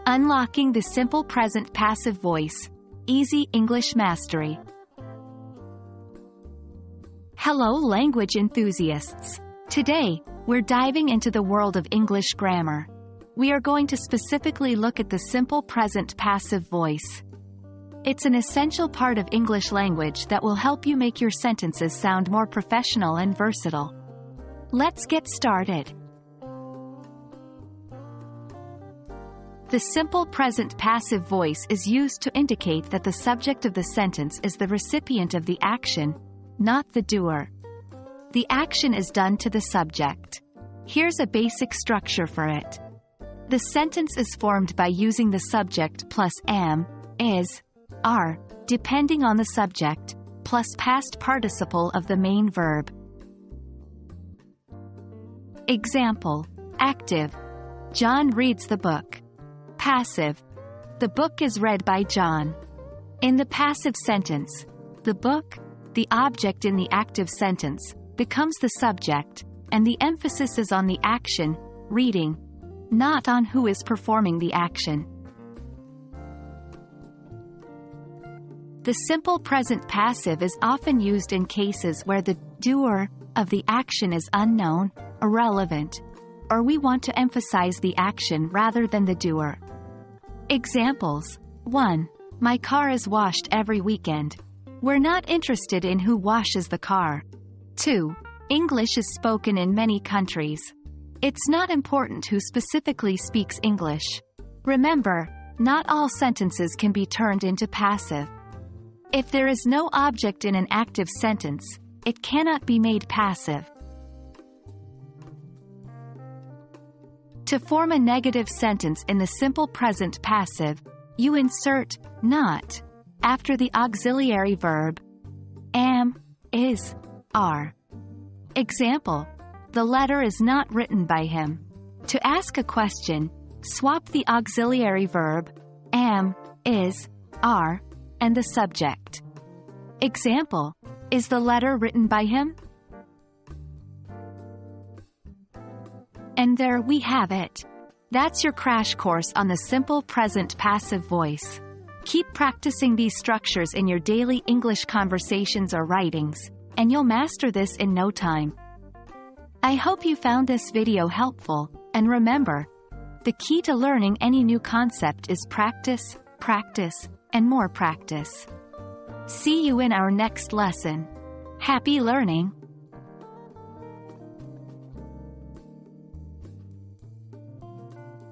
Unlocking the simple present passive voice. Easy English mastery. Hello language enthusiasts. Today, we're diving into the world of English grammar. We are going to specifically look at the simple present passive voice. It's an essential part of English language that will help you make your sentences sound more professional and versatile. Let's get started. The simple present passive voice is used to indicate that the subject of the sentence is the recipient of the action, not the doer. The action is done to the subject. Here's a basic structure for it. The sentence is formed by using the subject plus am, is, are, depending on the subject, plus past participle of the main verb. Example: active. John reads the book. Passive. The book is read by John. In the passive sentence, the book, the object in the active sentence, becomes the subject, and the emphasis is on the action, reading, not on who is performing the action. The simple present passive is often used in cases where the doer of the action is unknown, irrelevant, or we want to emphasize the action rather than the doer. Examples: 1. My car is washed every weekend. We're not interested in who washes the car. 2. English is spoken in many countries. It's not important who specifically speaks English. Remember, not all sentences can be turned into passive. If there is no object in an active sentence, it cannot be made passive. To form a negative sentence in the simple present passive, you insert not after the auxiliary verb am, is, are. Example: the letter is not written by him. To ask a question, swap the auxiliary verb am, is, are, and the subject. Example: is the letter written by him? And there we have it. That's your crash course on the simple present passive voice. Keep practicing these structures in your daily English conversations or writings, and you'll master this in no time. I hope you found this video helpful, and remember, the key to learning any new concept is practice, practice, and more practice. See you in our next lesson. Happy learning!